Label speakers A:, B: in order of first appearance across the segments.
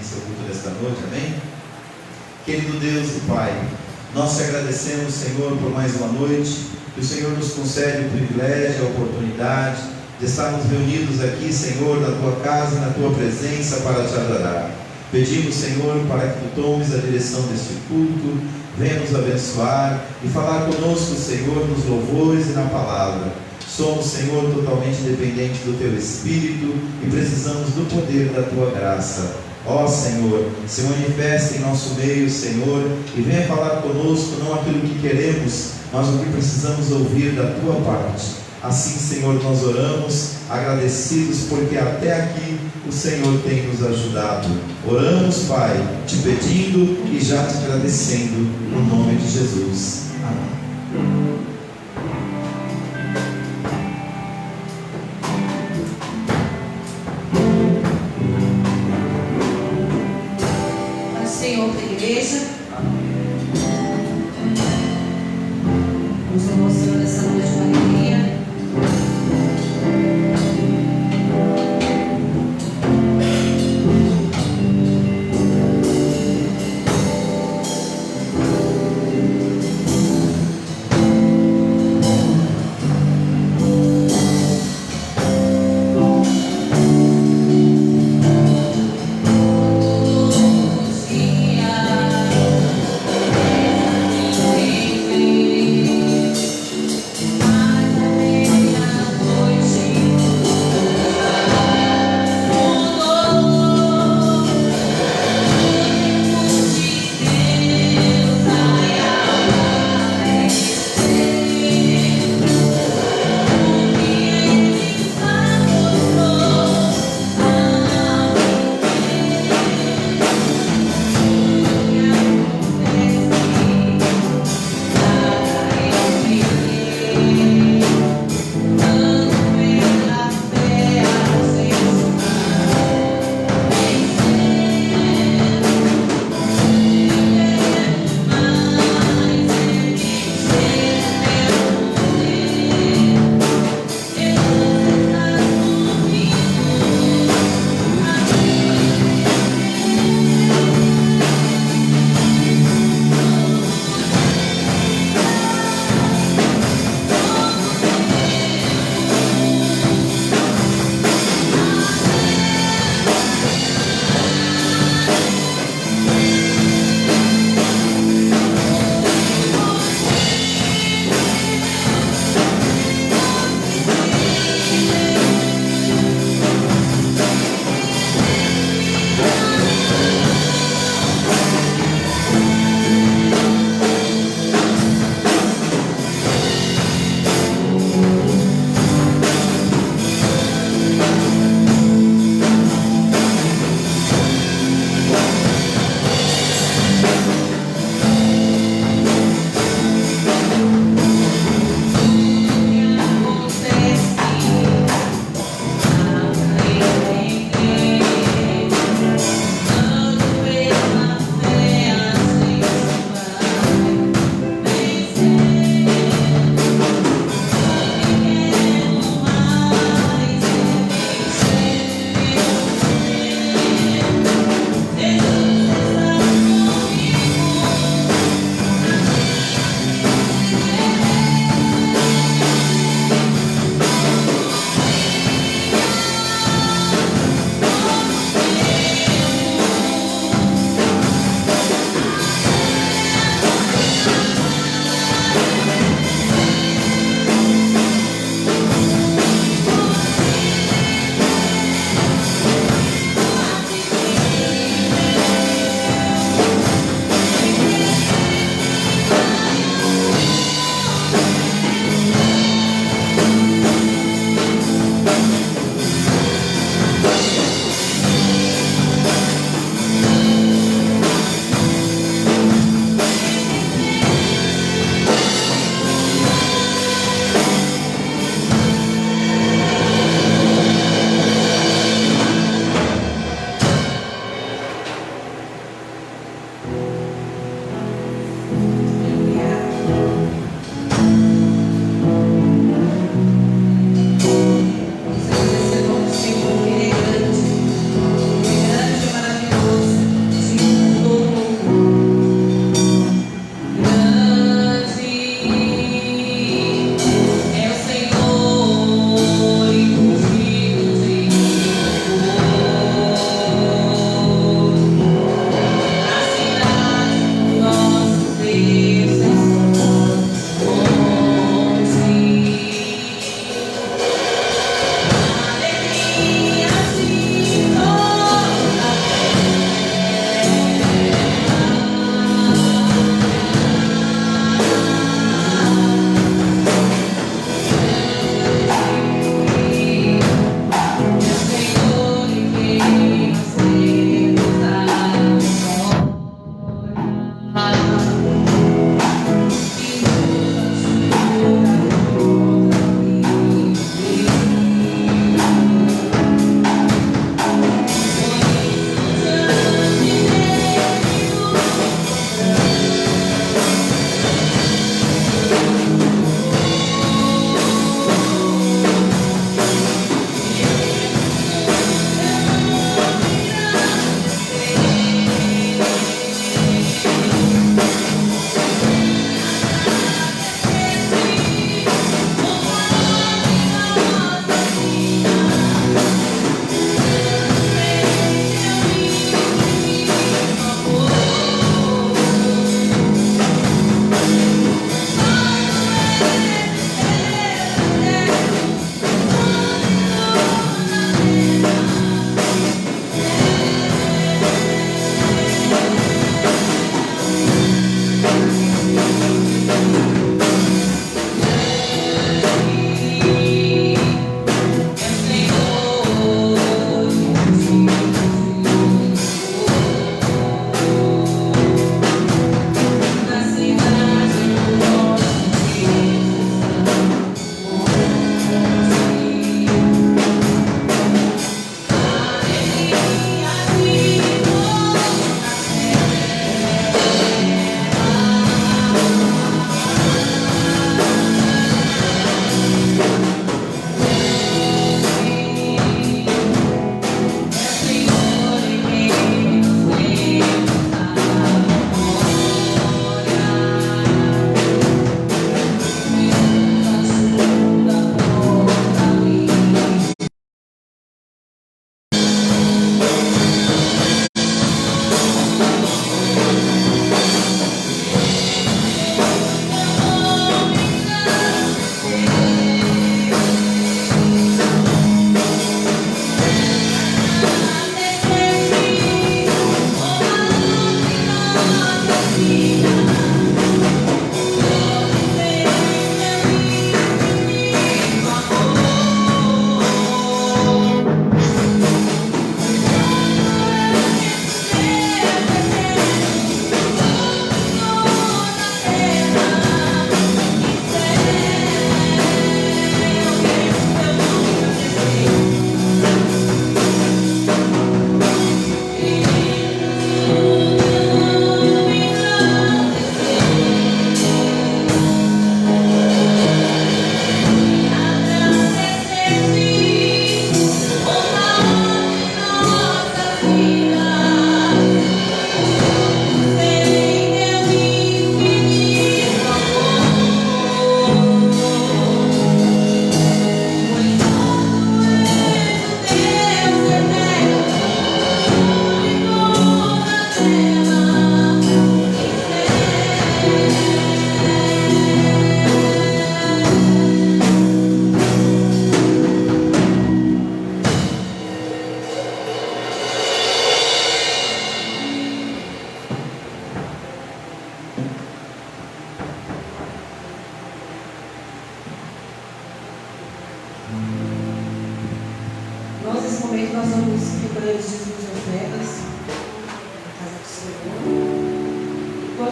A: seu culto desta noite, amém? Querido Deus e Pai, nós te agradecemos, Senhor, por mais uma noite, que o Senhor nos concede o privilégio, a oportunidade de estarmos reunidos aqui, Senhor, na tua casa e na tua presença para te adorar. Pedimos, Senhor, para que tu tomes a direção deste culto, venha nos abençoar e falar conosco, Senhor, nos louvores e na palavra. Somos, Senhor, totalmente dependentes do teu Espírito e precisamos do poder da tua graça. Ó Senhor, se manifesta em nosso meio, Senhor, e venha falar conosco, não aquilo que queremos, mas o que precisamos ouvir da tua parte. Assim, Senhor, nós oramos, agradecidos, porque até aqui o Senhor tem nos ajudado. Oramos, Pai, te pedindo e já te agradecendo, no nome de Jesus. Amém.
B: Senhor para a igreja. Vamos louvar o Senhor nessa noite com alegria.
C: Dia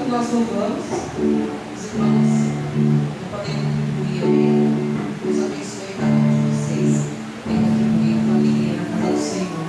B: enquanto nós louvamos, os irmãos não podem contribuir ali. Deus abençoe cada um de vocês. Tem contribuído com a alegria na casa do Senhor.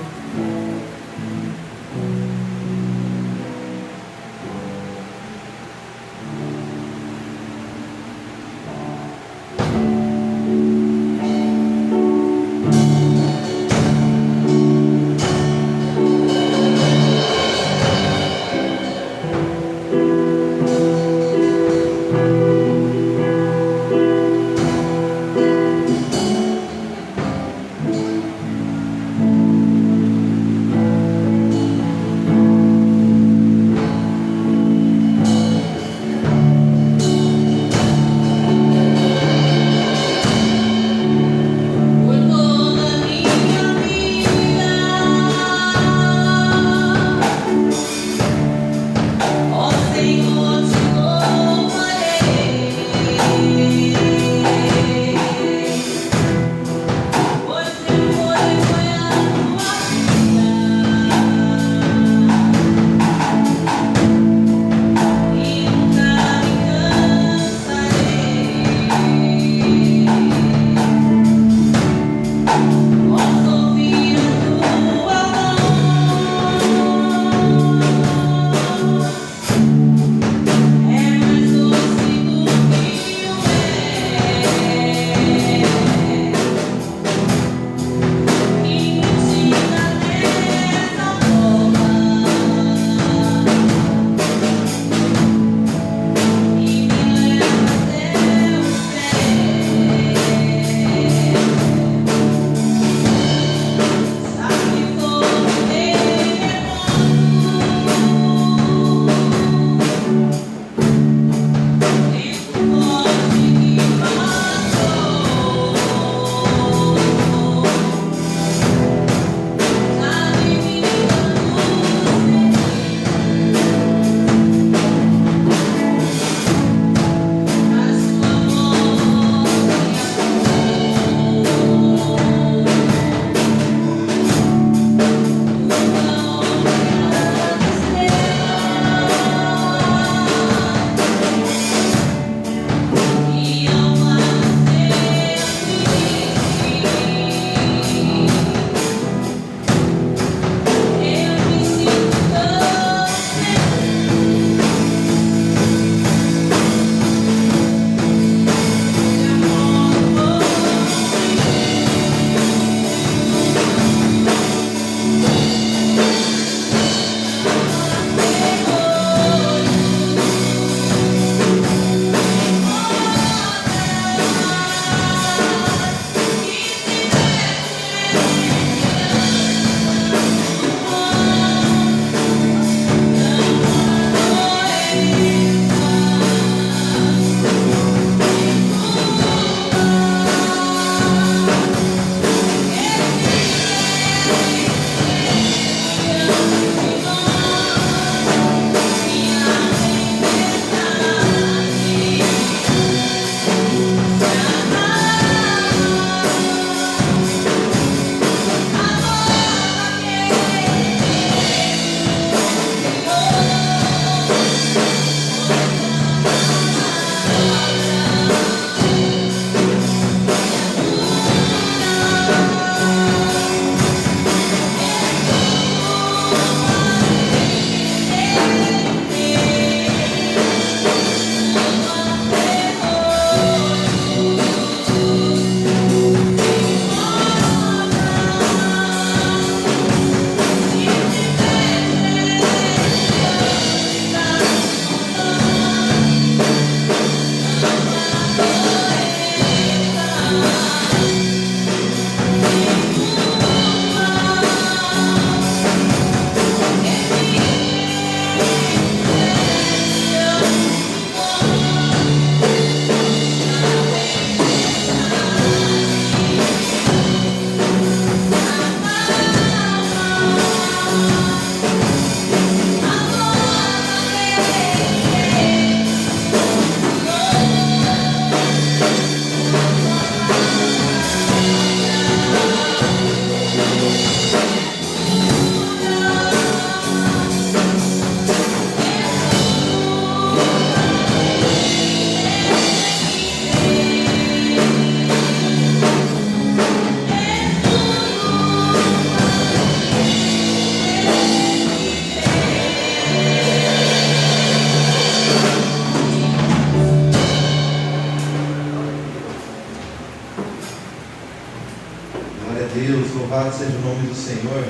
A: Louvado seja o nome do Senhor.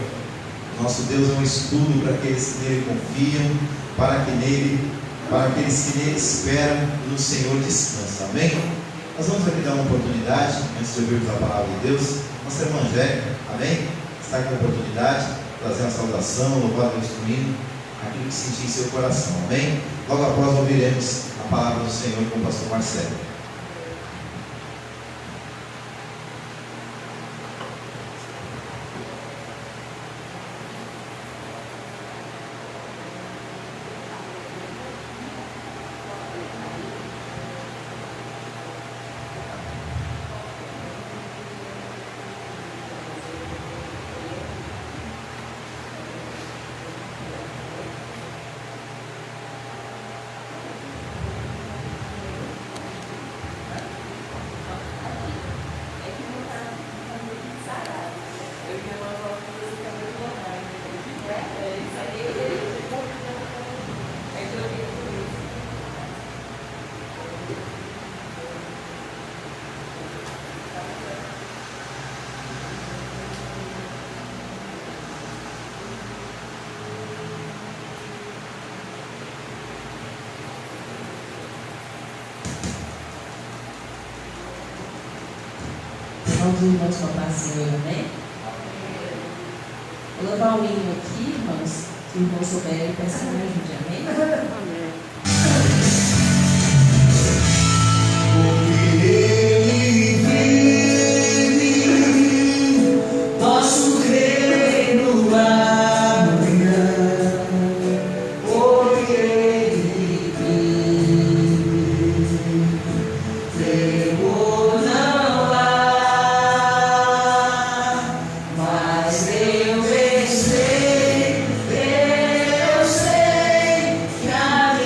A: Nosso Deus é um escudo para aqueles que nele confiam, para aqueles que nele esperam e no Senhor descansam. Amém? Nós vamos aqui dar uma oportunidade, antes de ouvirmos a palavra de Deus, nossa irmã Angélica, amém? Está com a oportunidade de trazer uma saudação, louvado Deus com hino, aquilo que sentir em seu coração, amém? Logo após ouviremos a palavra do Senhor com o pastor Marcelo.
B: Vamos, irmãos, com a paz do Senhor, amém? Vou levar o hino aqui, irmãos. Se o irmão souber, eu peço que me ajude, amém?
C: Posso crer no amanhã, porque ele temor não há, mas eu sei que a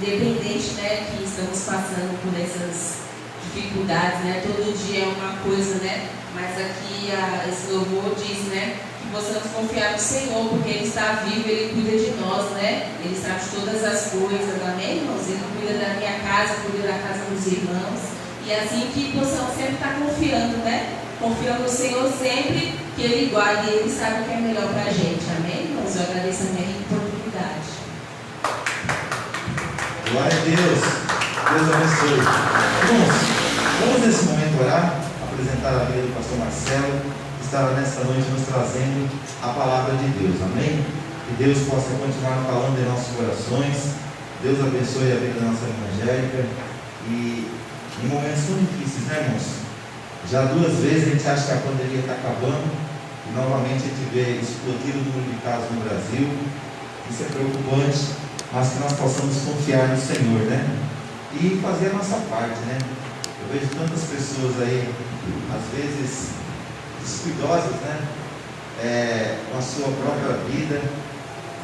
B: independente, né, que estamos passando por essas dificuldades, né, todo dia é uma coisa, né, mas aqui esse louvor diz, né, que possamos confiar no Senhor, porque Ele está vivo, Ele cuida de nós, né, Ele sabe de todas as coisas, amém, irmãos? Ele cuida da minha casa, cuida da casa dos irmãos, e assim que possamos sempre estar confiando, né, confiando no Senhor sempre, que Ele guarda e Ele sabe o que é melhor para a gente, amém, irmãos? Eu agradeço a minha oportunidade.
A: Glória a Deus. Deus abençoe. Irmãos, vamos nesse momento orar, apresentar a vida do pastor Marcelo, que estará nesta noite nos trazendo a palavra de Deus, amém? Que Deus possa continuar falando em nossos corações. Deus abençoe a vida da nossa evangélica. E em momentos tão difíceis, né, irmãos? Já 2 vezes a gente acha que a pandemia está acabando e novamente a gente vê explodir o número de casos no Brasil. Isso é preocupante, mas que nós possamos confiar no Senhor, né? E fazer a nossa parte, né? Eu vejo tantas pessoas aí, às vezes descuidosas, né? Com a sua própria vida,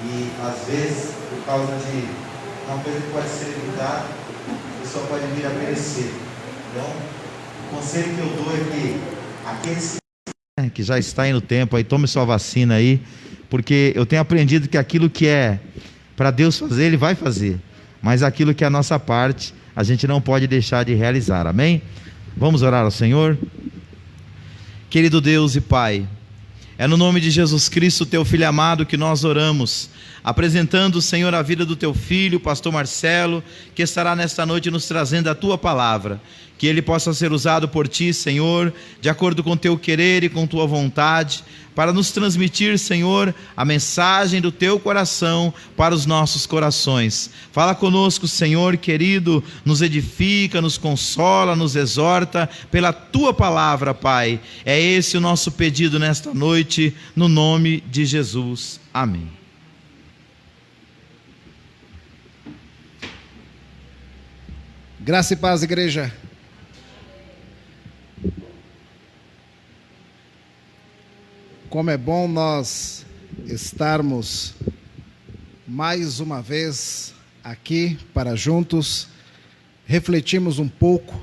A: e às vezes, por causa de uma coisa que pode ser evitada, a pessoa pode vir a perecer. Então, o conselho que eu dou é que aqueles que já está aí no tempo, aí tome sua vacina aí, porque eu tenho aprendido que aquilo que é para Deus fazer, Ele vai fazer, mas aquilo que é a nossa parte, a gente não pode deixar de realizar, amém? Vamos orar ao Senhor? Querido Deus e Pai, é no nome de Jesus Cristo, Teu Filho amado, que nós oramos, apresentando, Senhor, a vida do Teu Filho, pastor Marcelo, que estará nesta noite nos trazendo a Tua palavra, que ele possa ser usado por Ti, Senhor, de acordo com Teu querer e com Tua vontade, para nos transmitir, Senhor, a mensagem do Teu coração para os nossos corações. Fala conosco, Senhor querido, nos edifica, nos consola, nos exorta pela Tua palavra, Pai. É esse o nosso pedido nesta noite, no nome de Jesus. Amém.
D: Graça e paz, igreja. Como é bom nós estarmos mais uma vez aqui para juntos refletirmos um pouco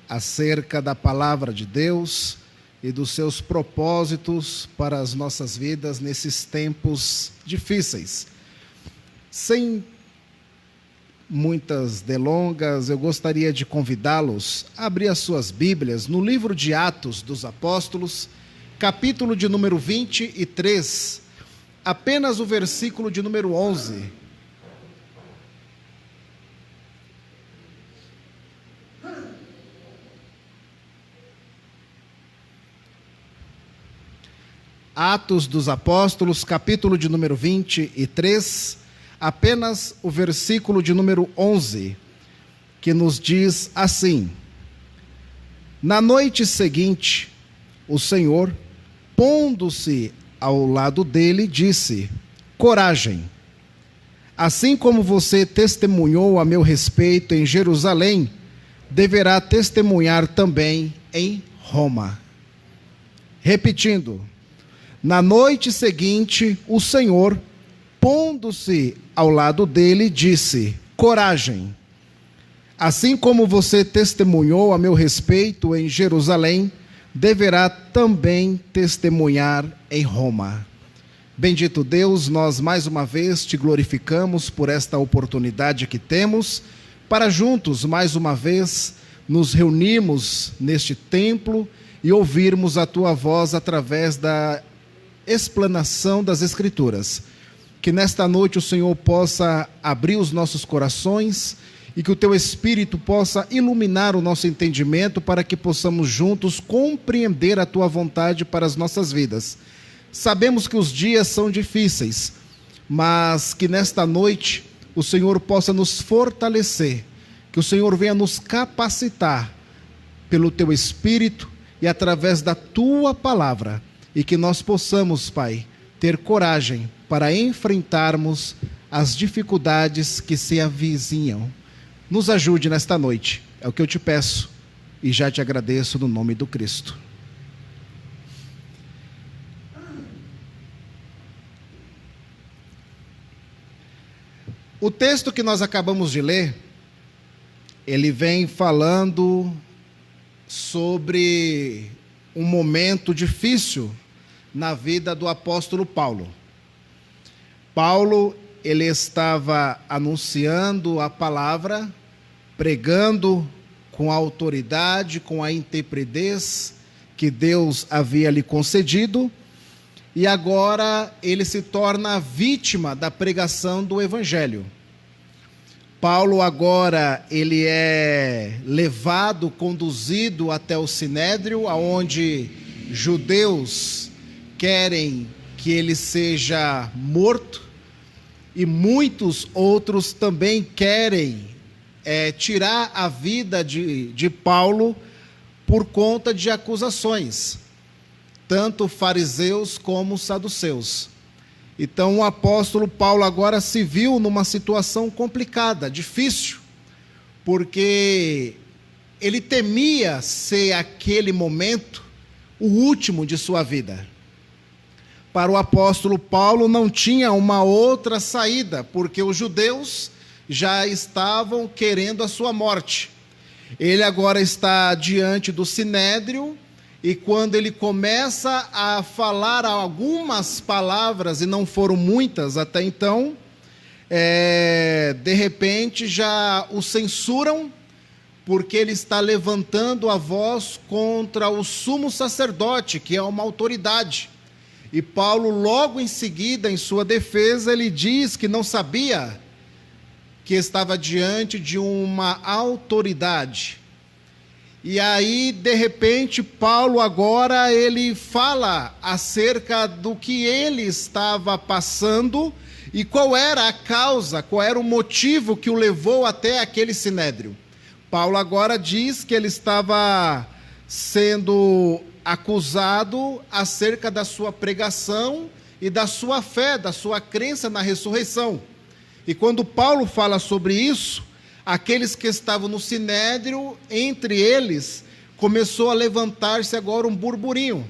D: acerca da palavra de Deus e dos seus propósitos para as nossas vidas nesses tempos difíceis. Sem muitas delongas, eu gostaria de convidá-los a abrir as suas Bíblias no livro de Atos dos Apóstolos, capítulo de número 23, apenas o versículo de número 11. Atos dos Apóstolos, capítulo de número 23, apenas o versículo de número 11, que nos diz assim: Na noite seguinte, o Senhor, pondo-se ao lado dele, disse: Coragem, assim como você testemunhou a meu respeito em Jerusalém, deverá testemunhar também em Roma. Repetindo, na noite seguinte, o Senhor, pondo-se ao lado dele, disse: Coragem, assim como você testemunhou a meu respeito em Jerusalém, deverá também testemunhar em Roma. Bendito Deus, nós mais uma vez te glorificamos por esta oportunidade que temos para juntos mais uma vez nos reunirmos neste templo e ouvirmos a tua voz através da explanação das Escrituras. Que nesta noite o Senhor possa abrir os nossos corações e que o teu Espírito possa iluminar o nosso entendimento para que possamos juntos compreender a tua vontade para as nossas vidas. Sabemos que os dias são difíceis, mas que nesta noite o Senhor possa nos fortalecer, que o Senhor venha nos capacitar pelo teu Espírito e através da tua palavra, e que nós possamos, Pai, ter coragem para enfrentarmos as dificuldades que se avizinham. Nos ajude nesta noite, é o que eu te peço e já te agradeço no nome do Cristo. O O texto que nós acabamos de ler, ele vem falando sobre um momento difícil na vida do apóstolo Paulo. Paulo, ele estava anunciando a palavra, pregando com a autoridade, com a intrepidez que Deus havia lhe concedido, e agora ele se torna vítima da pregação do evangelho. Paulo agora ele é levado, conduzido até o Sinédrio, aonde judeus querem que ele seja morto, e muitos outros também querem tirar a vida de Paulo por conta de acusações, tanto fariseus como saduceus. Então o apóstolo Paulo agora se viu numa situação complicada, difícil, porque ele temia ser aquele momento o último de sua vida. Para o apóstolo Paulo não tinha uma outra saída, porque os judeus já estavam querendo a sua morte. Ele agora está diante do Sinédrio, e quando ele começa a falar algumas palavras, e não foram muitas até então, de repente já o censuram, porque ele está levantando a voz contra o sumo sacerdote, que é uma autoridade. E Paulo, logo em seguida, em sua defesa, ele diz que não sabia que estava diante de uma autoridade. E aí, de repente, Paulo agora ele fala acerca do que ele estava passando e qual era a causa, qual era o motivo que o levou até aquele sinédrio. Paulo agora diz que ele estava sendo acusado acerca da sua pregação e da sua fé, da sua crença na ressurreição. E quando Paulo fala sobre isso, aqueles que estavam no sinédrio, entre eles, começou a levantar-se agora um burburinho,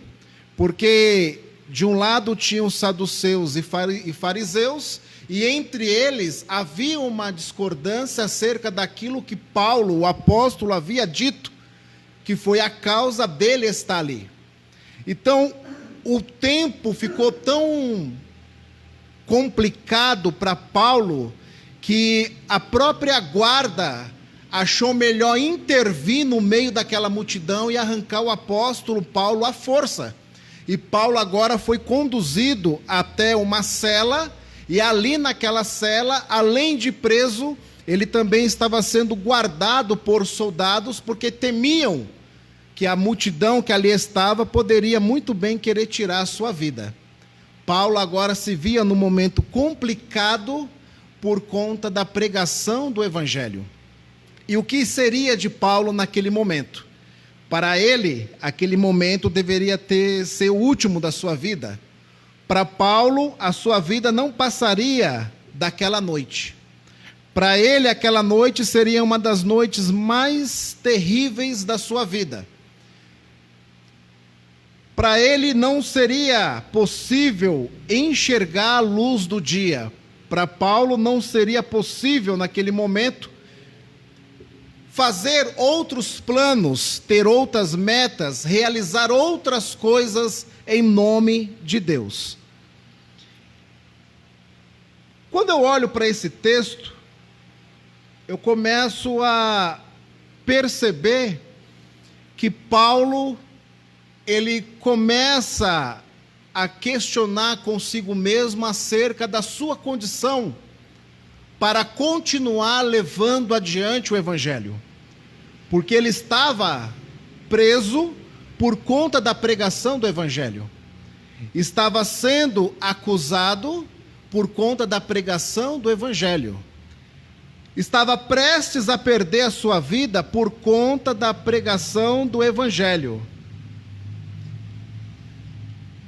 D: porque de um lado tinham os saduceus e fariseus, e entre eles havia uma discordância acerca daquilo que Paulo, o apóstolo, havia dito, que foi a causa dele estar ali. Então, o tempo ficou tão complicado para Paulo, que a própria guarda achou melhor intervir no meio daquela multidão e arrancar o apóstolo Paulo à força. E Paulo agora foi conduzido até uma cela, e ali naquela cela, além de preso, ele também estava sendo guardado por soldados, porque temiam que a multidão que ali estava poderia muito bem querer tirar a sua vida. Paulo agora se via num momento complicado por conta da pregação do evangelho. E o que seria de Paulo naquele momento? Para ele, aquele momento deveria ser o último da sua vida. Para Paulo, a sua vida não passaria daquela noite. Para ele, aquela noite seria uma das noites mais terríveis da sua vida. Para ele não seria possível enxergar a luz do dia. Para Paulo não seria possível naquele momento fazer outros planos, ter outras metas, realizar outras coisas em nome de Deus. Quando eu olho para esse texto, eu começo a perceber que Paulo, ele começa a questionar consigo mesmo acerca da sua condição para continuar levando adiante o evangelho. Porque ele estava preso por conta da pregação do evangelho. Estava sendo acusado por conta da pregação do evangelho. Estava prestes a perder a sua vida por conta da pregação do evangelho.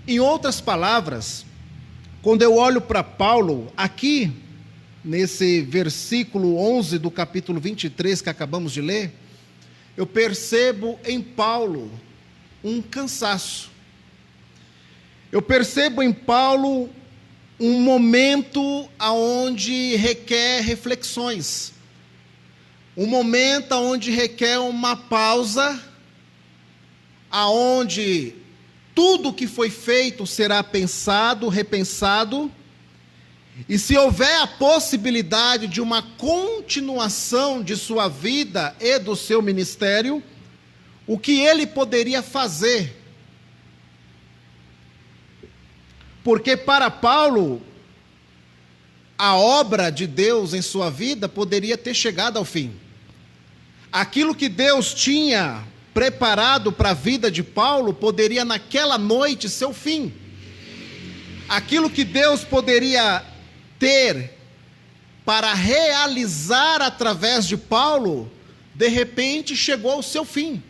D: Em outras palavras, quando eu olho para Paulo, aqui, nesse versículo 11 do capítulo 23 que acabamos de ler, eu percebo em Paulo um cansaço. Eu percebo em Paulo um momento aonde requer reflexões, um momento aonde requer uma pausa, aonde tudo que foi feito será pensado, repensado, e se houver a possibilidade de uma continuação de sua vida e do seu ministério, o que ele poderia fazer. Porque para Paulo, a obra de Deus em sua vida poderia ter chegado ao fim. Aquilo que Deus tinha preparado para a vida de Paulo poderia naquela noite ser o fim. Aquilo que Deus poderia ter para realizar através de Paulo, de repente chegou ao seu fim.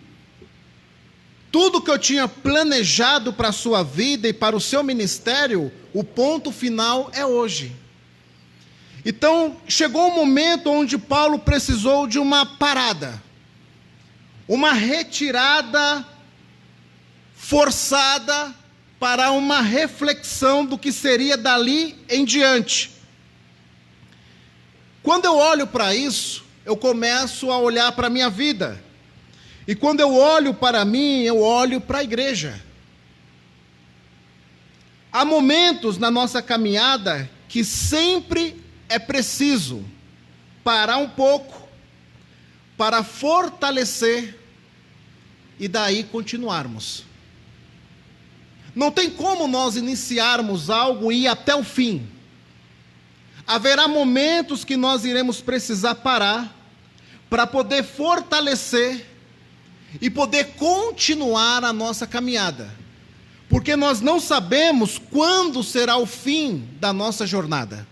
D: Tudo que eu tinha planejado para a sua vida e para o seu ministério, o ponto final é hoje. Então, chegou um momento onde Paulo precisou de uma parada, uma retirada forçada para uma reflexão do que seria dali em diante. Quando eu olho para isso, eu começo a olhar para a minha vida. E quando eu olho para mim, eu olho para a igreja. Há momentos na nossa caminhada que sempre é preciso parar um pouco para fortalecer e daí continuarmos. Não tem como nós iniciarmos algo e ir até o fim. Haverá momentos que nós iremos precisar parar para poder fortalecer e poder continuar a nossa caminhada, porque nós não sabemos quando será o fim da nossa jornada,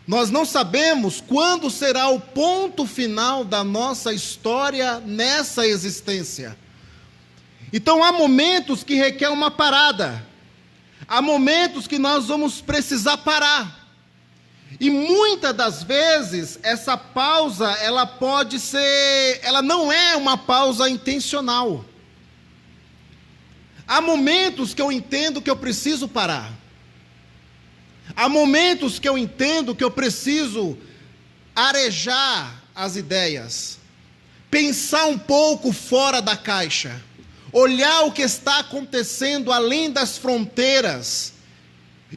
D: nós não sabemos quando será o ponto final da nossa história nessa existência. Então há momentos que requer uma parada, há momentos que nós vamos precisar parar, e muitas das vezes essa pausa, ela não é uma pausa intencional. Há momentos que eu entendo que eu preciso parar. Há momentos que eu entendo que eu preciso arejar as ideias, pensar um pouco fora da caixa, olhar o que está acontecendo além das fronteiras,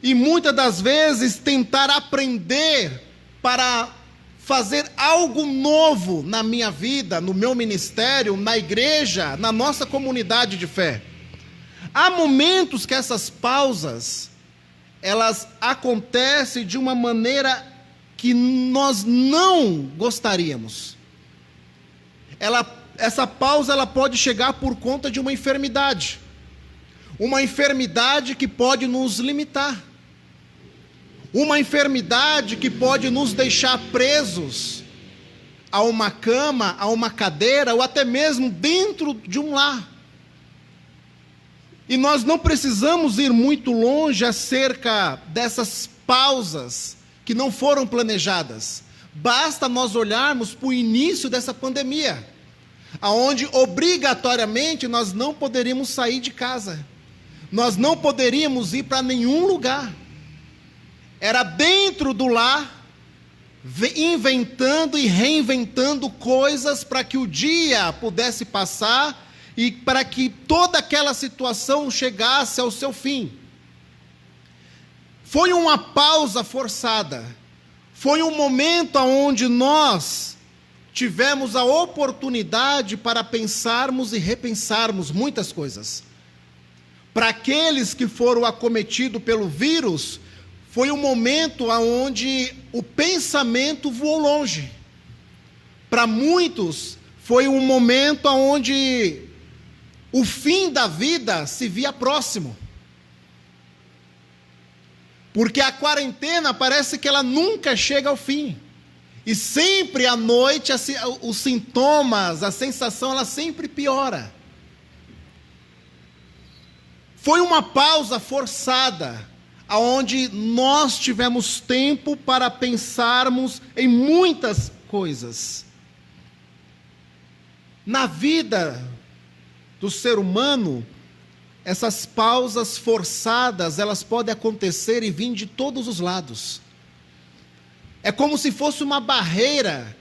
D: e muitas das vezes tentar aprender para fazer algo novo na minha vida, no meu ministério, na igreja, na nossa comunidade de fé. Há momentos que essas pausas, elas acontecem de uma maneira que nós não gostaríamos. Essa pausa ela pode chegar por conta de uma enfermidade que pode nos limitar, uma enfermidade que pode nos deixar presos a uma cama, a uma cadeira, ou até mesmo dentro de um lar. E nós não precisamos ir muito longe acerca dessas pausas que não foram planejadas. Basta nós olharmos para o início dessa pandemia, onde obrigatoriamente nós não poderíamos sair de casa. Nós não poderíamos ir para nenhum lugar. Era dentro do lar, inventando e reinventando coisas para que o dia pudesse passar e para que toda aquela situação chegasse ao seu fim. Foi uma pausa forçada. Foi um momento onde nós tivemos a oportunidade para pensarmos e repensarmos muitas coisas. Para aqueles que foram acometidos pelo vírus, foi um momento onde o pensamento voou longe. Para muitos, foi um momento onde o fim da vida se via próximo. Porque a quarentena parece que ela nunca chega ao fim. E sempre à noite, os sintomas, a sensação, ela sempre piora. Foi uma pausa forçada, onde nós tivemos tempo para pensarmos em muitas coisas. Na vida do ser humano, essas pausas forçadas, elas podem acontecer e vir de todos os lados. É como se fosse uma barreira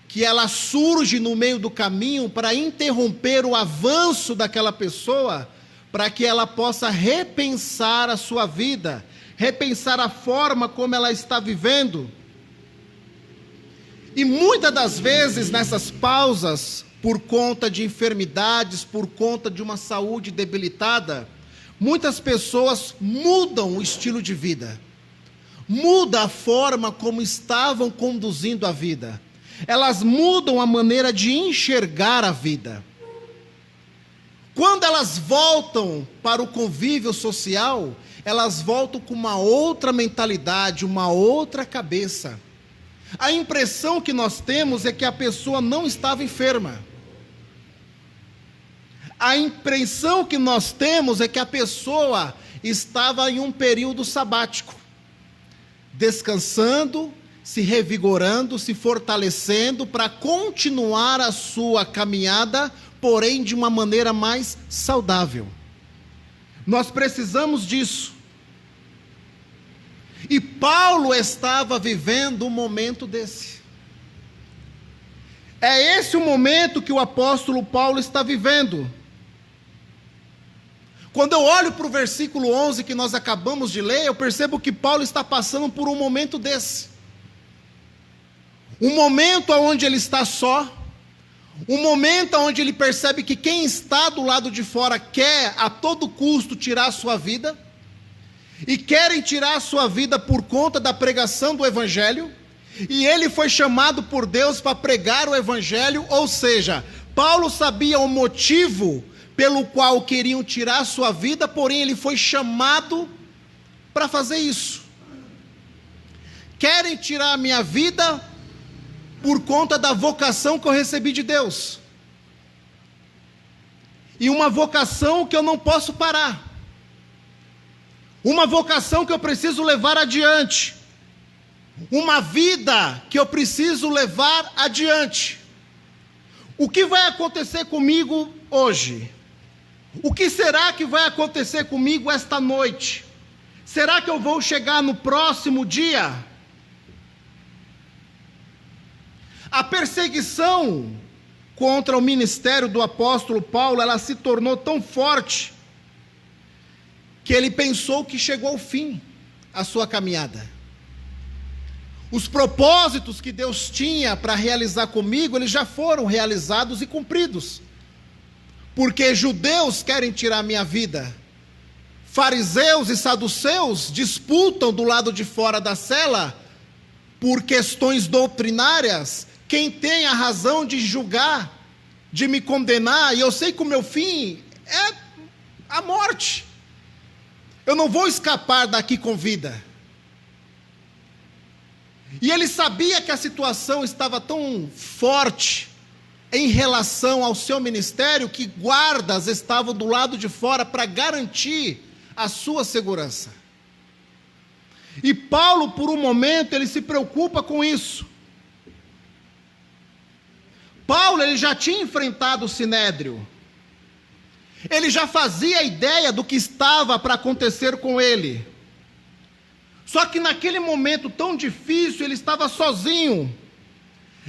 D: que ela surge no meio do caminho para interromper o avanço daquela pessoa, para que ela possa repensar a sua vida, repensar a forma como ela está vivendo. E muitas das vezes nessas pausas, por conta de enfermidades, por conta de uma saúde debilitada, muitas pessoas mudam o estilo de vida, muda a forma como estavam conduzindo a vida, elas mudam a maneira de enxergar a vida. Quando elas voltam para o convívio social, elas voltam com uma outra mentalidade, uma outra cabeça. A impressão que nós temos é que a pessoa não estava enferma. A impressão que nós temos é que a pessoa estava em um período sabático, descansando, se revigorando, se fortalecendo para continuar a sua caminhada, porém de uma maneira mais saudável. Nós precisamos disso. E Paulo estava vivendo um momento desse. É esse o momento que o apóstolo Paulo está vivendo. Quando eu olho para o versículo 11 que nós acabamos de ler, eu percebo que Paulo está passando por um momento desse. Um momento onde ele está só, um momento onde ele percebe que quem está do lado de fora quer a todo custo tirar a sua vida, e querem tirar a sua vida por conta da pregação do Evangelho, e ele foi chamado por Deus para pregar o Evangelho, ou seja, Paulo sabia o motivo pelo qual queriam tirar a sua vida, porém ele foi chamado para fazer isso. Querem tirar a minha vida por conta da vocação que eu recebi de Deus, e uma vocação que eu não posso parar, uma vocação que eu preciso levar adiante, uma vida que eu preciso levar adiante. O que vai acontecer comigo hoje? O que será que vai acontecer comigo esta noite? Será que eu vou chegar no próximo dia? A perseguição contra o ministério do apóstolo Paulo, ela se tornou tão forte, que ele pensou que chegou ao fim a sua caminhada. Os propósitos que Deus tinha para realizar comigo, eles já foram realizados e cumpridos. Porque judeus querem tirar a minha vida, fariseus e saduceus disputam do lado de fora da cela, por questões doutrinárias, quem tem a razão de julgar, de me condenar, e eu sei que o meu fim é a morte. Eu não vou escapar daqui com vida. E ele sabia que a situação estava tão forte em relação ao seu ministério, que guardas estavam do lado de fora para garantir a sua segurança. E Paulo, por um momento, ele se preocupa com isso. Paulo, ele já tinha enfrentado o Sinédrio. Ele já fazia ideia do que estava para acontecer com ele. Só que naquele momento tão difícil, ele estava sozinho,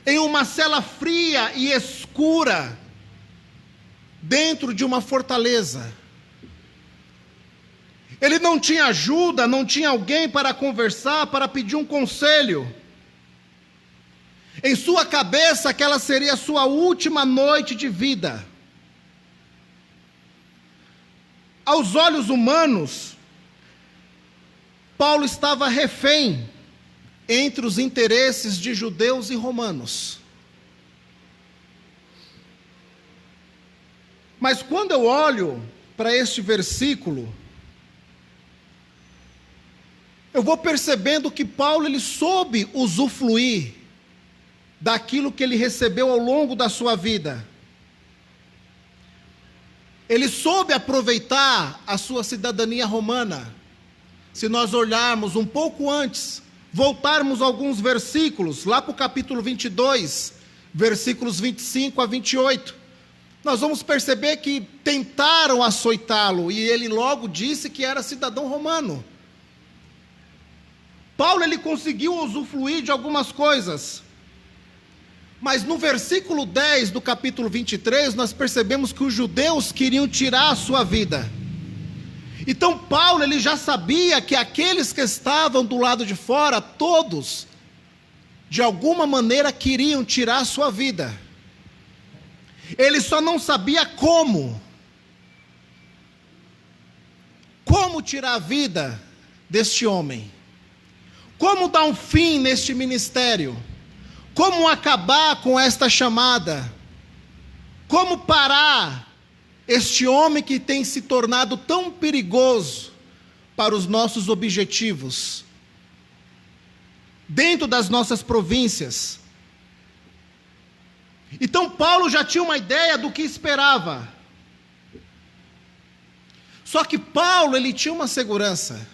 D: em uma cela fria e escura, dentro de uma fortaleza. Ele não tinha ajuda, não tinha alguém para conversar, para pedir um conselho. Em sua cabeça, aquela seria a sua última noite de vida. Aos olhos humanos, Paulo estava refém entre os interesses de judeus e romanos. Mas quando eu olho para este versículo, eu vou percebendo que Paulo, ele soube usufruir daquilo que ele recebeu ao longo da sua vida. Ele soube aproveitar a sua cidadania romana. Se nós olharmos um pouco antes, voltarmos alguns versículos, lá para o capítulo 22, versículos 25 a 28, nós vamos perceber que tentaram açoitá-lo, e ele logo disse que era cidadão romano. Paulo, ele conseguiu usufruir de algumas coisas, mas no versículo 10 do capítulo 23, nós percebemos que os judeus queriam tirar a sua vida. Então Paulo, ele já sabia que aqueles que estavam do lado de fora, todos, de alguma maneira queriam tirar a sua vida. Ele só não sabia como. Como tirar a vida deste homem? Como dar um fim neste ministério? Como acabar com esta chamada? Como parar este homem que tem se tornado tão perigoso para os nossos objetivos, dentro das nossas províncias? Então Paulo já tinha uma ideia do que esperava. Só que Paulo, ele tinha uma segurança.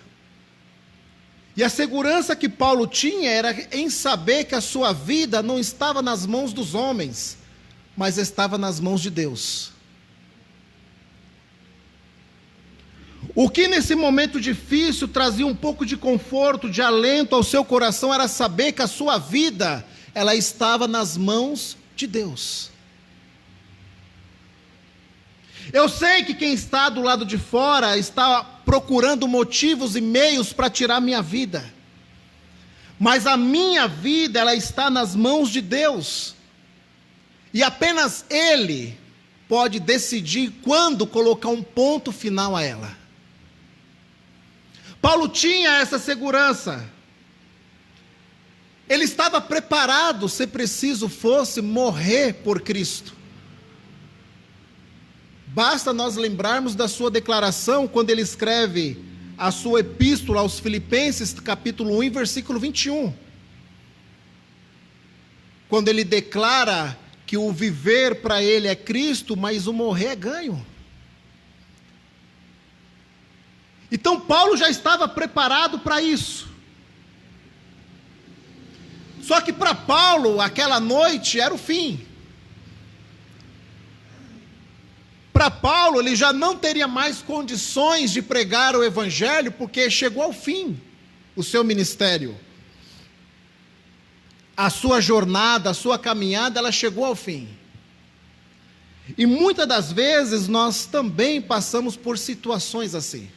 D: E a segurança que Paulo tinha era em saber que a sua vida não estava nas mãos dos homens, mas estava nas mãos de Deus. O que nesse momento difícil trazia um pouco de conforto, de alento ao seu coração, era saber que a sua vida, ela estava nas mãos de Deus. Eu sei que quem está do lado de fora está procurando motivos e meios para tirar minha vida, mas a minha vida, ela está nas mãos de Deus, e apenas Ele pode decidir quando colocar um ponto final a ela. Paulo tinha essa segurança. Ele estava preparado, se preciso fosse, morrer por Cristo. Basta nós lembrarmos da sua declaração, quando ele escreve a sua epístola aos Filipenses, capítulo 1, versículo 21. Quando ele declara que o viver para ele é Cristo, mas o morrer é ganho. Então Paulo já estava preparado para isso. Só que para Paulo, aquela noite era o fim. Para Paulo, ele já não teria mais condições de pregar o evangelho, porque chegou ao fim o seu ministério. A sua jornada, a sua caminhada, ela chegou ao fim. E muitas das vezes nós também passamos por situações assim.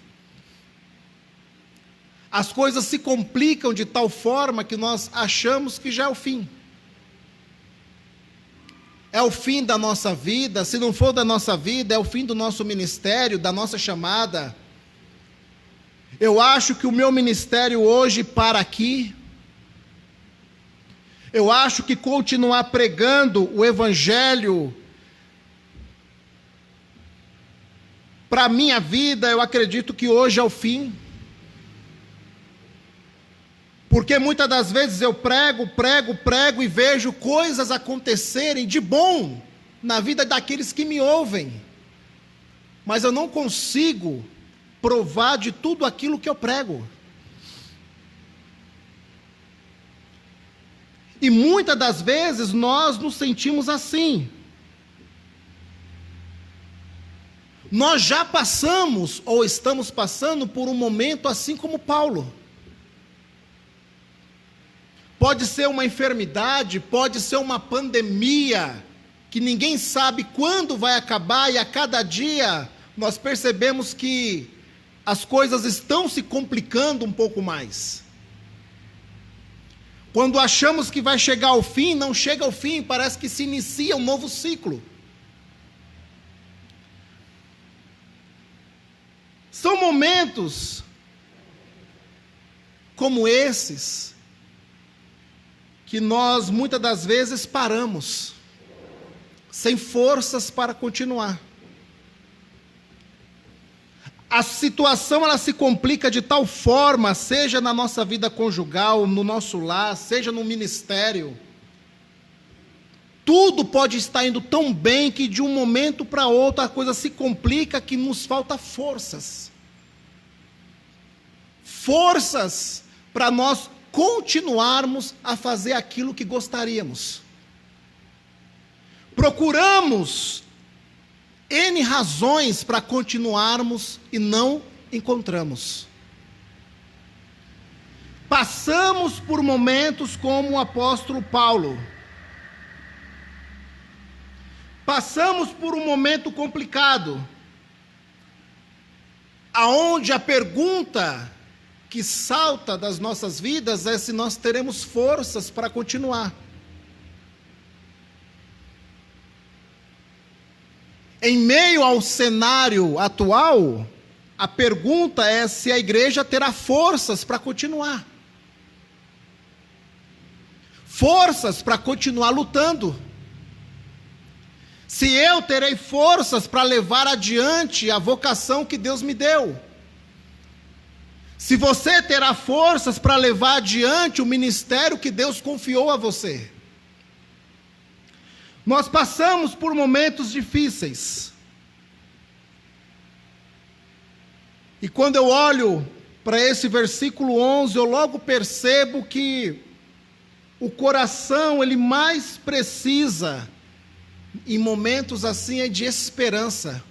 D: As coisas se complicam de tal forma que nós achamos que já é o fim. É o fim da nossa vida. Se não for da nossa vida, é o fim do nosso ministério, da nossa chamada. Eu acho que o meu ministério hoje para aqui. Eu acho que continuar pregando o evangelho para a minha vida, eu acredito que hoje é o fim. Porque muitas das vezes eu prego e vejo coisas acontecerem de bom na vida daqueles que me ouvem. Mas eu não consigo provar de tudo aquilo que eu prego. E muitas das vezes nós nos sentimos assim. Nós já passamos ou estamos passando por um momento assim como Paulo. Pode ser uma enfermidade, pode ser uma pandemia, que ninguém sabe quando vai acabar, e a cada dia nós percebemos que as coisas estão se complicando um pouco mais. Quando achamos que vai chegar ao fim, não chega ao fim, parece que se inicia um novo ciclo. São momentos como esses que nós muitas das vezes paramos, sem forças para continuar. A situação ela se complica de tal forma, seja na nossa vida conjugal, no nosso lar, seja no ministério. Tudo pode estar indo tão bem que de um momento para outro a coisa se complica, que nos falta forças. Forças para nós continuarmos a fazer aquilo que gostaríamos. Procuramos N razões para continuarmos e não encontramos. Passamos por momentos como o apóstolo Paulo. Passamos por um momento complicado, aonde a pergunta que salta das nossas vidas é se nós teremos forças para continuar. Em meio ao cenário atual, a pergunta é se a igreja terá forças para continuar. Forças para continuar lutando. Se eu terei forças para levar adiante a vocação que Deus me deu. Se você terá forças para levar adiante o ministério que Deus confiou a você. Nós passamos por momentos difíceis. E quando eu olho para esse versículo 11, eu logo percebo que o coração, ele mais precisa, em momentos assim, é de esperança,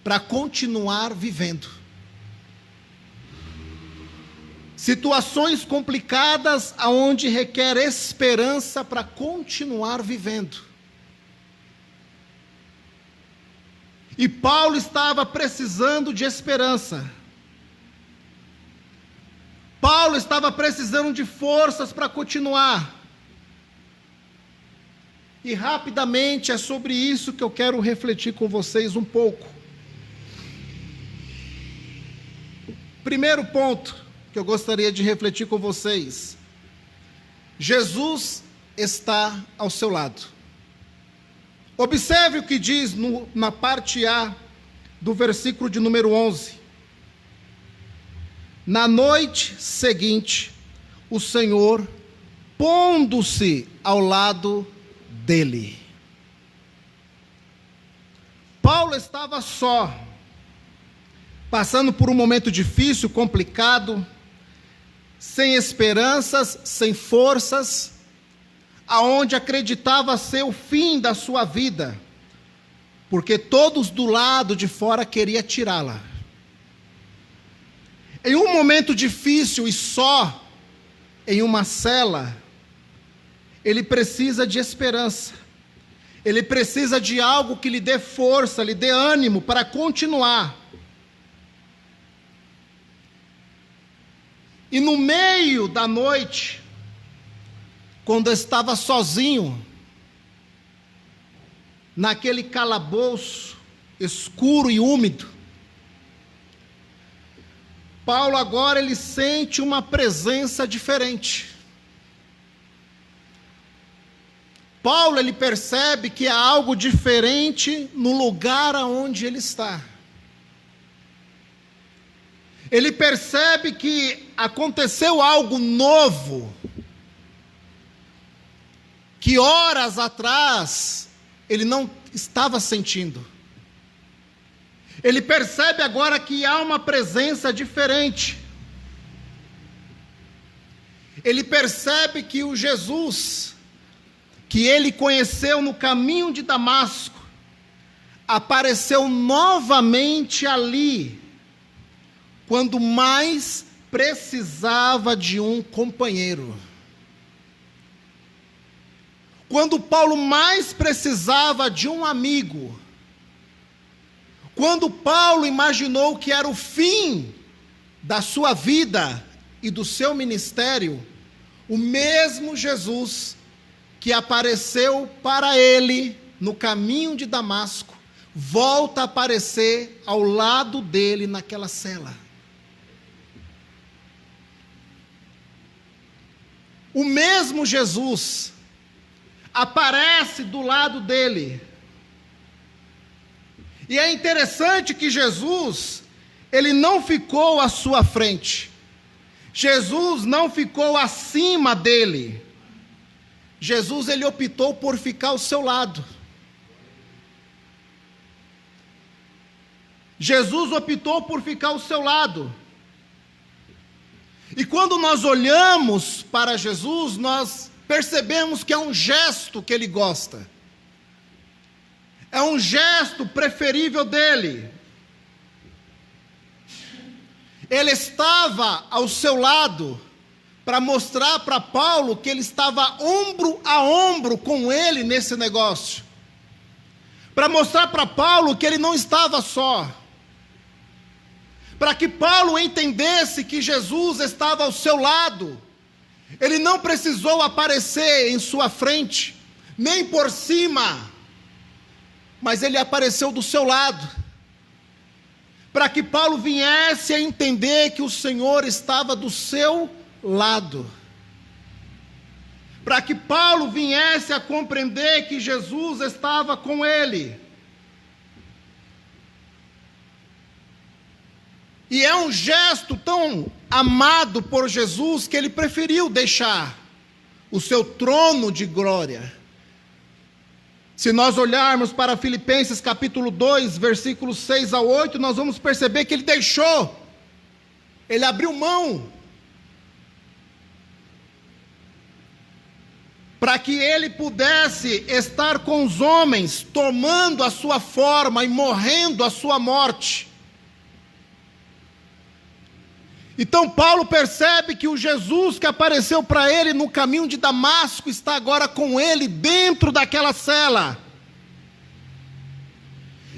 D: para continuar vivendo. Situações complicadas, aonde requer esperança para continuar vivendo. E Paulo estava precisando de esperança. Paulo estava precisando de forças para continuar. E rapidamente é sobre isso que eu quero refletir com vocês um pouco. Primeiro ponto que eu gostaria de refletir com vocês: Jesus está ao seu lado. Observe o que diz na parte A do versículo de número 11. Na noite seguinte, o Senhor, pondo-se ao lado dele. Paulo estava só, passando por um momento difícil, complicado, sem esperanças, sem forças, aonde acreditava ser o fim da sua vida, porque todos do lado de fora queriam tirá-la. Em um momento difícil e só, em uma cela, ele precisa de esperança, ele precisa de algo que lhe dê força, lhe dê ânimo para continuar. E no meio da noite, quando eu estava sozinho, naquele calabouço escuro e úmido, Paulo agora ele sente uma presença diferente. Paulo ele percebe que há algo diferente no lugar aonde ele está. Ele percebe que aconteceu algo novo, que horas atrás ele não estava sentindo. Ele percebe agora que há uma presença diferente. Ele percebe que o Jesus que ele conheceu no caminho de Damasco apareceu novamente ali, quando mais precisava de um companheiro. Quando Paulo mais precisava de um amigo. Quando Paulo imaginou que era o fim da sua vida e do seu ministério, o mesmo Jesus que apareceu para ele no caminho de Damasco, volta a aparecer ao lado dele naquela cela. O mesmo Jesus aparece do lado dele. E é interessante que Jesus, ele não ficou à sua frente. Jesus não ficou acima dele. Jesus, ele optou por ficar ao seu lado. Jesus optou por ficar ao seu lado. E quando nós olhamos para Jesus, nós percebemos que é um gesto que ele gosta. É um gesto preferível dele. Ele estava ao seu lado para mostrar para Paulo que ele estava ombro a ombro com ele nesse negócio. Para mostrar para Paulo que ele não estava só. Para que Paulo entendesse que Jesus estava ao seu lado. Ele não precisou aparecer em sua frente, nem por cima, mas ele apareceu do seu lado. Para que Paulo viesse a entender que o Senhor estava do seu lado. Para que Paulo viesse a compreender que Jesus estava com ele. E é um gesto tão amado por Jesus que ele preferiu deixar o seu trono de glória. Se nós olharmos para Filipenses capítulo 2, versículos 6 a 8, nós vamos perceber que ele deixou, ele abriu mão, para que ele pudesse estar com os homens, tomando a sua forma e morrendo a sua morte. Então Paulo percebe que o Jesus que apareceu para ele no caminho de Damasco está agora com ele dentro daquela cela.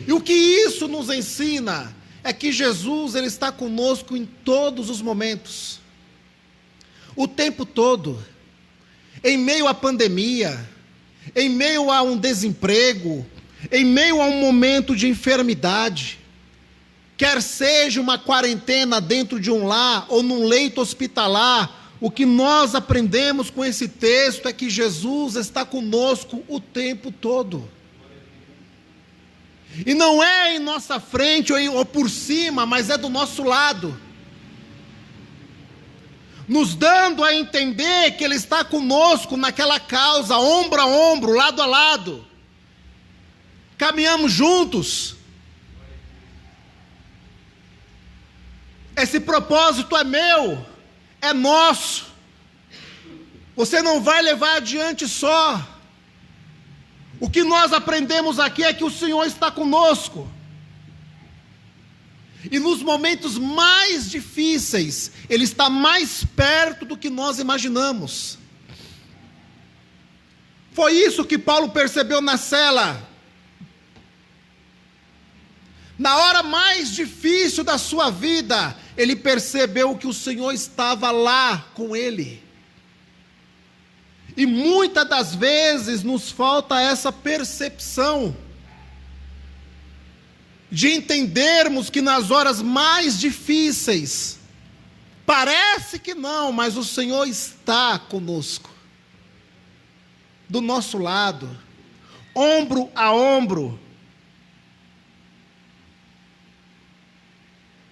D: E o que isso nos ensina é que Jesus ele está conosco em todos os momentos, o tempo todo, em meio à pandemia, em meio a um desemprego, em meio a um momento de enfermidade. Quer seja uma quarentena dentro de um lar ou num leito hospitalar, o que nós aprendemos com esse texto é que Jesus está conosco o tempo todo. E não é em nossa frente ou por cima, mas é do nosso lado. Nos dando a entender que Ele está conosco naquela causa, ombro a ombro, lado a lado. Caminhamos juntos. Esse propósito é meu, é nosso. Você não vai levar adiante só. O que nós aprendemos aqui é que o Senhor está conosco. E nos momentos mais difíceis, Ele está mais perto do que nós imaginamos. Foi isso que Paulo percebeu na cela. Na hora mais difícil da sua vida, ele percebeu que o Senhor estava lá com ele. E muitas das vezes nos falta essa percepção de entendermos que nas horas mais difíceis, parece que não, mas o Senhor está conosco, do nosso lado, ombro a ombro.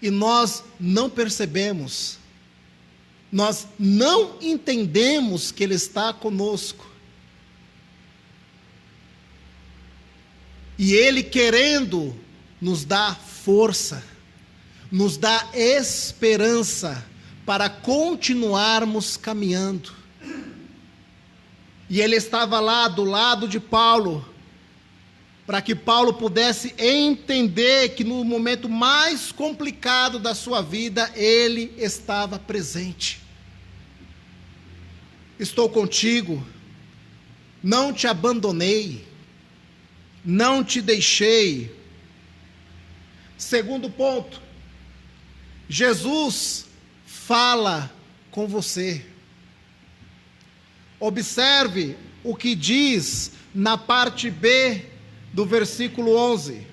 D: E nós não percebemos, nós não entendemos que Ele está conosco. E Ele querendo nos dar força, nos dar esperança para continuarmos caminhando. E Ele estava lá do lado de Paulo, para que Paulo pudesse entender que no momento mais complicado da sua vida, ele estava presente. Estou contigo, não te abandonei, não te deixei. Segundo ponto, Jesus fala com você. Observe o que diz na parte B do versículo 11.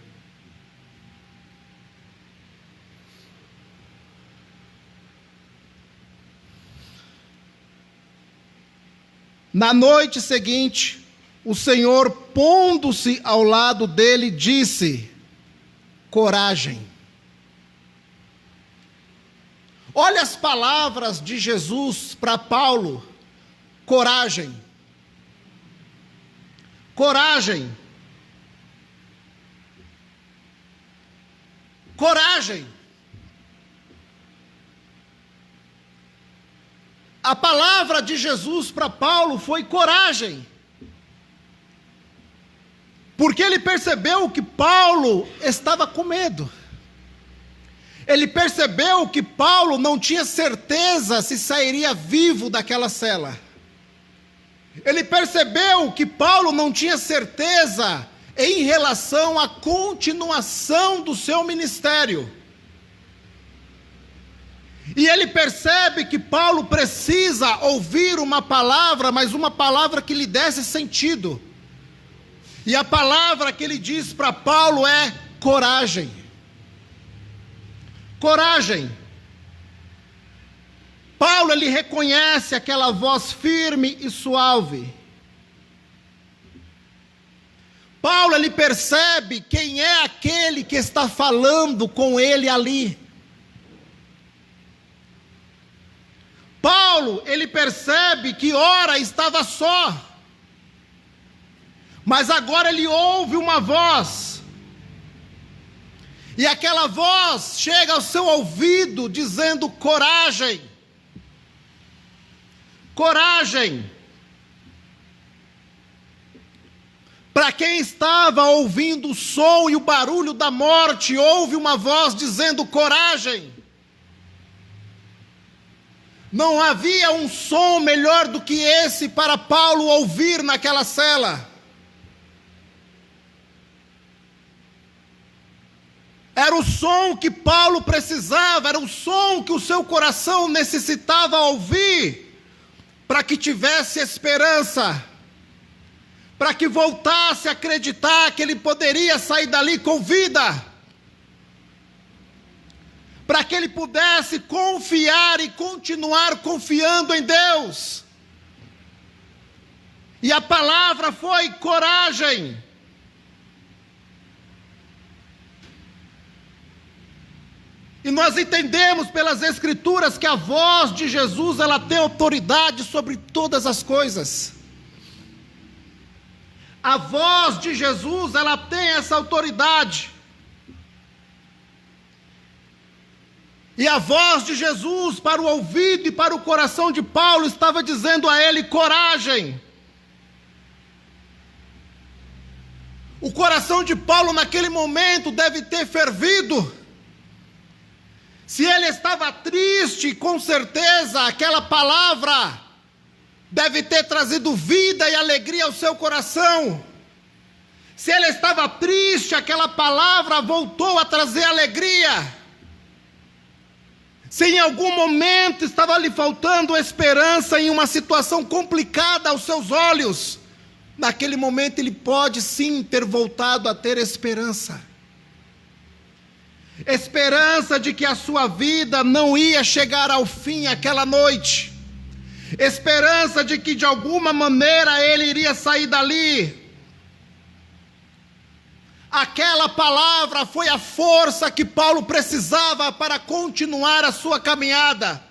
D: Na noite seguinte, o Senhor, pondo-se ao lado dele, disse: coragem. Olha as palavras de Jesus para Paulo: coragem. Coragem. Coragem. A palavra de Jesus para Paulo foi coragem. Porque ele percebeu que Paulo estava com medo. Ele percebeu que Paulo não tinha certeza se sairia vivo daquela cela. Ele percebeu que Paulo não tinha certeza em relação à continuação do seu ministério. E ele percebe que Paulo precisa ouvir uma palavra, mas uma palavra que lhe desse sentido. E a palavra que ele diz para Paulo é coragem. Coragem. Paulo, ele reconhece aquela voz firme e suave. Paulo, ele percebe quem é aquele que está falando com ele ali. Paulo, ele percebe que ora estava só. Mas agora ele ouve uma voz. E aquela voz chega ao seu ouvido dizendo coragem. Coragem. Para quem estava ouvindo o som e o barulho da morte, ouve uma voz dizendo coragem. Não havia um som melhor do que esse para Paulo ouvir naquela cela. Era o som que Paulo precisava, era o som que o seu coração necessitava ouvir, para que tivesse esperança, para que voltasse a acreditar que ele poderia sair dali com vida, para que ele pudesse confiar e continuar confiando em Deus. E a palavra foi coragem. E nós entendemos pelas Escrituras que a voz de Jesus, ela tem autoridade sobre todas as coisas. A voz de Jesus, ela tem essa autoridade. E a voz de Jesus, para o ouvido e para o coração de Paulo, estava dizendo a ele: coragem. O coração de Paulo naquele momento deve ter fervido. Se ele estava triste, com certeza aquela palavra deve ter trazido vida e alegria ao seu coração. Se ele estava triste, aquela palavra voltou a trazer alegria. Se em algum momento estava lhe faltando esperança em uma situação complicada aos seus olhos, naquele momento ele pode sim ter voltado a ter esperança. Esperança de que a sua vida não ia chegar ao fim aquela noite. Esperança de que de alguma maneira ele iria sair dali. Aquela palavra foi a força que Paulo precisava para continuar a sua caminhada.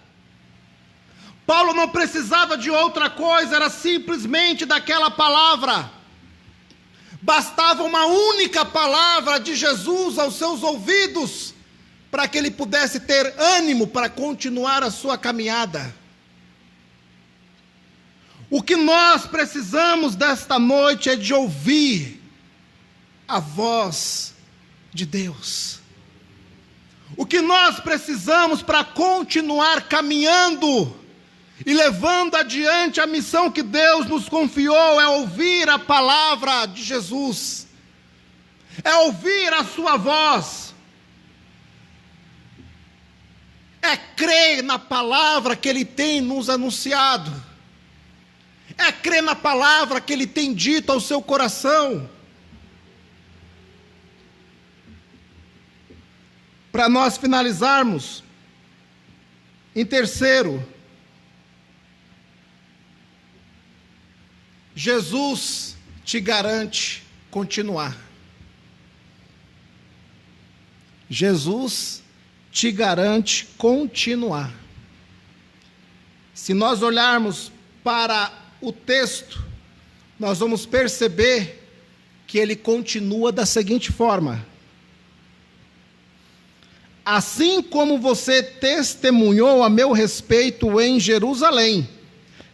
D: Paulo não precisava de outra coisa, era simplesmente daquela palavra. Bastava uma única palavra de Jesus aos seus ouvidos para que ele pudesse ter ânimo para continuar a sua caminhada. O que nós precisamos desta noite é de ouvir a voz de Deus. O que nós precisamos para continuar caminhando e levando adiante a missão que Deus nos confiou é ouvir a palavra de Jesus, é ouvir a sua voz, é crer na palavra que Ele tem nos anunciado, é crer na palavra que Ele tem dito ao seu coração. Para nós finalizarmos, em terceiro, Jesus te garante continuar. Jesus te garante continuar. Se nós olharmos para o texto, nós vamos perceber que ele continua da seguinte forma: assim como você testemunhou a meu respeito em Jerusalém,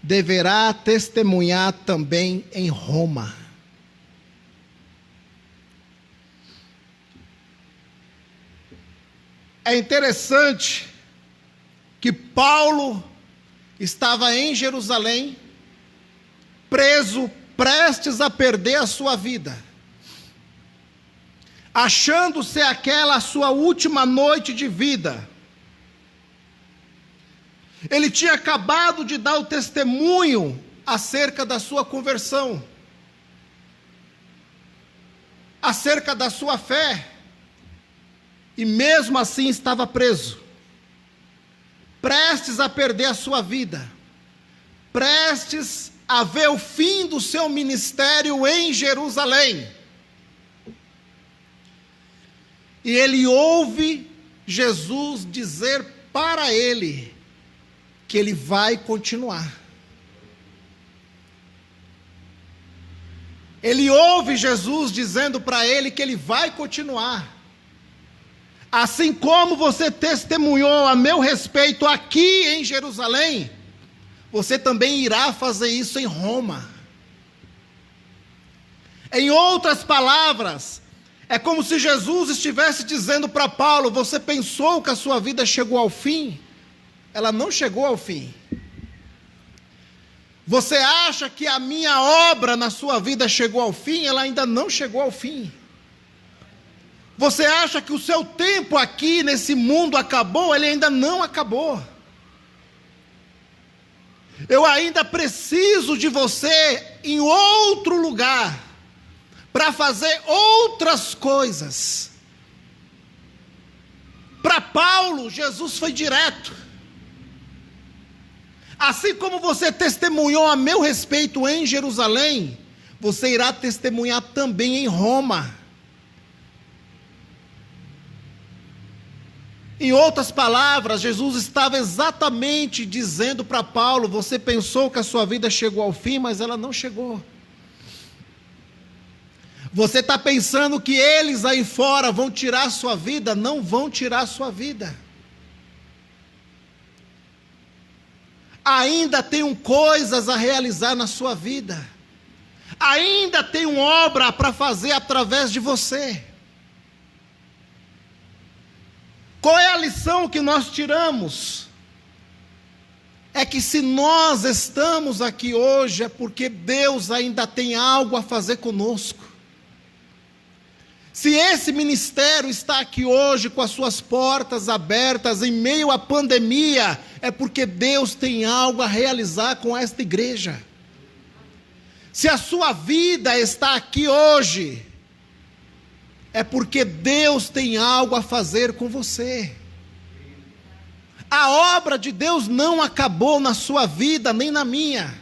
D: deverá testemunhar também em Roma. É interessante que Paulo estava em Jerusalém, preso, prestes a perder a sua vida, achando ser aquela a sua última noite de vida. Ele tinha acabado de dar o testemunho acerca da sua conversão, acerca da sua fé, e mesmo assim estava preso, prestes a perder a sua vida, prestes a ver o fim do seu ministério em Jerusalém. E ele ouve Jesus dizer para ele que ele vai continuar. Ele ouve Jesus dizendo para ele que ele vai continuar. Assim como você testemunhou a meu respeito aqui em Jerusalém, você também irá fazer isso em Roma. Em outras palavras, é como se Jesus estivesse dizendo para Paulo: você pensou que a sua vida chegou ao fim? Ela não chegou ao fim. Você acha que a minha obra na sua vida chegou ao fim? Ela ainda não chegou ao fim. Você acha que o seu tempo aqui nesse mundo acabou? Ele ainda não acabou. Eu ainda preciso de você em outro lugar, para fazer outras coisas. Para Paulo, Jesus foi direto. Assim como você testemunhou a meu respeito em Jerusalém, você irá testemunhar também em Roma. Em outras palavras, Jesus estava exatamente dizendo para Paulo: você pensou que a sua vida chegou ao fim, mas ela não chegou. Você está pensando que eles aí fora vão tirar a sua vida? Não vão tirar a sua vida. Ainda tenho coisas a realizar na sua vida. Ainda tenho obra para fazer através de você. Qual é a lição que nós tiramos? É que se nós estamos aqui hoje, é porque Deus ainda tem algo a fazer conosco. Se esse ministério está aqui hoje com as suas portas abertas em meio à pandemia, é porque Deus tem algo a realizar com esta igreja. Se a sua vida está aqui hoje, é porque Deus tem algo a fazer com você. A obra de Deus não acabou na sua vida, nem na minha.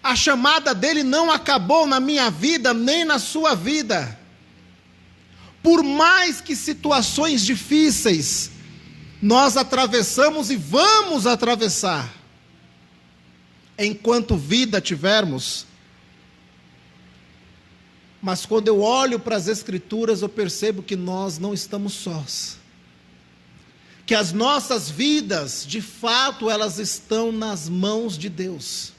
D: A chamada dele não acabou na minha vida, nem na sua vida. Por mais que situações difíceis nós atravessamos e vamos atravessar, enquanto vida tivermos, mas quando eu olho para as Escrituras, eu percebo que nós não estamos sós. Que as nossas vidas, de fato, elas estão nas mãos de Deus.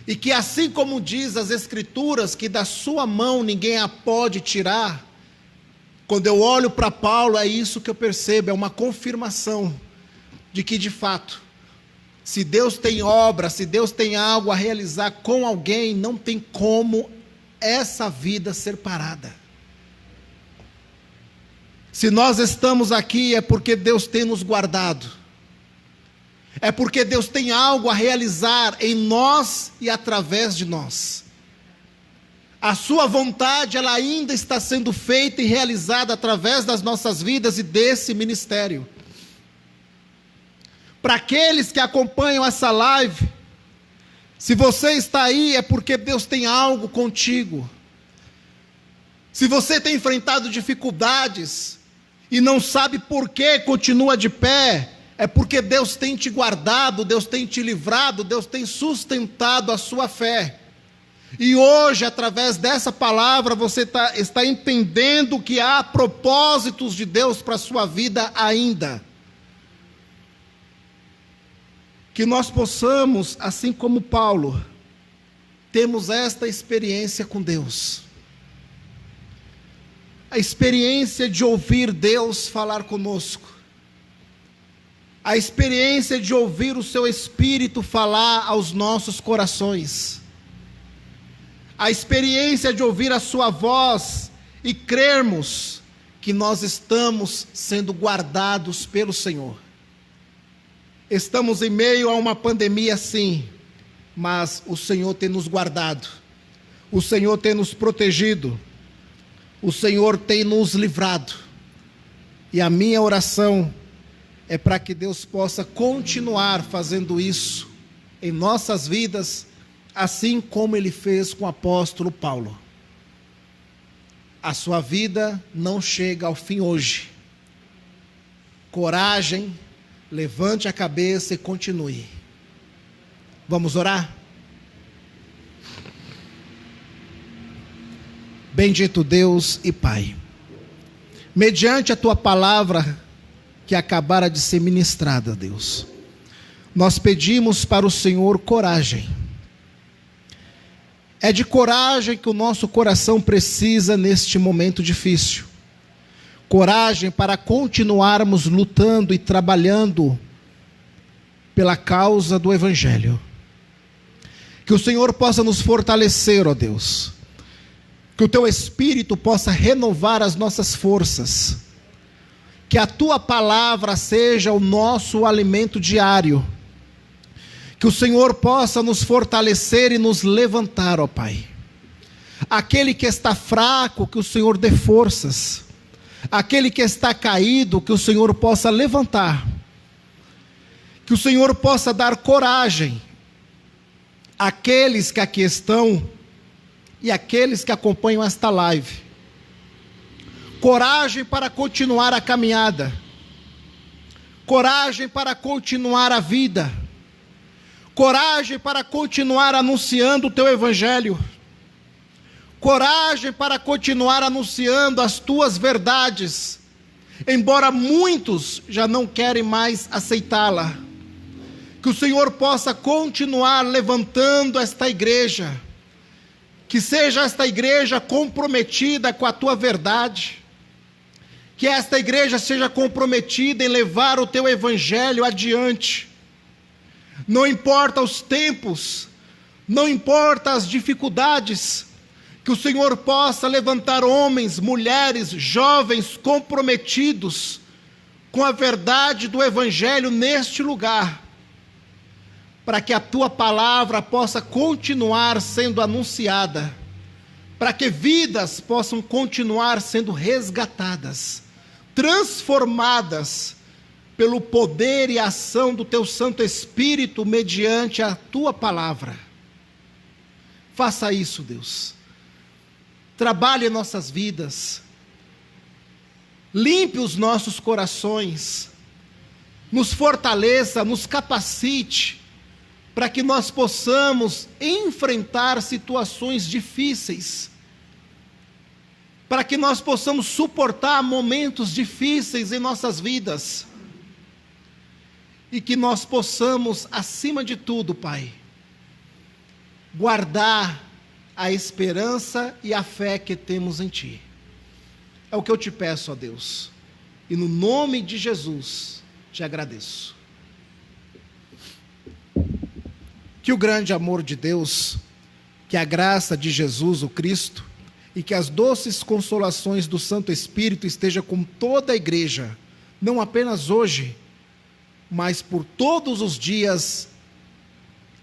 D: E que assim como diz as Escrituras, que da sua mão ninguém a pode tirar, quando eu olho para Paulo, é isso que eu percebo, é uma confirmação de que de fato, se Deus tem obra, se Deus tem algo a realizar com alguém, não tem como essa vida ser parada. Se nós estamos aqui, é porque Deus tem nos guardado. É porque Deus tem algo a realizar em nós e através de nós. A sua vontade, ela ainda está sendo feita e realizada através das nossas vidas e desse ministério. Para aqueles que acompanham essa live, se você está aí, é porque Deus tem algo contigo. Se você tem enfrentado dificuldades e não sabe por que continua de pé, é porque Deus tem te guardado, Deus tem te livrado, Deus tem sustentado a sua fé. E hoje, através dessa palavra, você está entendendo que há propósitos de Deus para a sua vida ainda. Que nós possamos, assim como Paulo, termos esta experiência com Deus. a experiência de ouvir Deus falar conosco, a experiência de ouvir o seu Espírito falar aos nossos corações, a experiência de ouvir a sua voz e crermos que nós estamos sendo guardados pelo Senhor. Estamos em meio a uma pandemia, sim, mas o Senhor tem nos guardado, o Senhor tem nos protegido, o Senhor tem nos livrado. E a minha oração é para que Deus possa continuar fazendo isso em nossas vidas, assim como Ele fez com o apóstolo Paulo. A sua vida não chega ao fim hoje. Coragem, levante a cabeça e continue. Vamos orar? Bendito Deus e Pai, mediante a Tua palavra que acabara de ser ministrada, Deus, nós pedimos para o Senhor coragem. É de coragem que o nosso coração precisa neste momento difícil. Coragem para continuarmos lutando e trabalhando pela causa do Evangelho. Que o Senhor possa nos fortalecer, ó Deus. Que o Teu Espírito possa renovar as nossas forças. Que a Tua palavra seja o nosso alimento diário. Que o Senhor possa nos fortalecer e nos levantar, ó Pai. Aquele que está fraco, que o Senhor dê forças. Aquele que está caído, que o Senhor possa levantar. Que o Senhor possa dar coragem àqueles que aqui estão e àqueles que acompanham esta live. Coragem para continuar a caminhada. Coragem para continuar a vida. Coragem para continuar anunciando o Teu Evangelho. Coragem para continuar anunciando as Tuas verdades, embora muitos já não querem mais aceitá-la. Que o Senhor possa continuar levantando esta igreja, que seja esta igreja comprometida com a Tua verdade, que esta igreja seja comprometida em levar o Teu Evangelho adiante. Não importa os tempos, não importa as dificuldades, que o Senhor possa levantar homens, mulheres, jovens comprometidos com a verdade do Evangelho neste lugar, para que a Tua palavra possa continuar sendo anunciada, para que vidas possam continuar sendo resgatadas, transformadas pelo poder e ação do Teu Santo Espírito mediante a Tua palavra. Faça isso, Deus. Trabalhe em nossas vidas, limpe os nossos corações, nos fortaleça, nos capacite, para que nós possamos enfrentar situações difíceis, para que nós possamos suportar momentos difíceis em nossas vidas, e que nós possamos, acima de tudo, Pai, guardar a esperança e a fé que temos em Ti. É o que eu te peço, ó Deus, e no nome de Jesus te agradeço. Que o grande amor de Deus, que a graça de Jesus, o Cristo, e que as doces consolações do Santo Espírito esteja com toda a igreja, não apenas hoje, mas por todos os dias,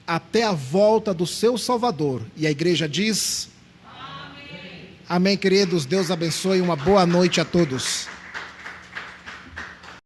D: até a volta do seu Salvador. E a igreja diz: amém. Amém, queridos. Deus abençoe. Uma boa noite a todos.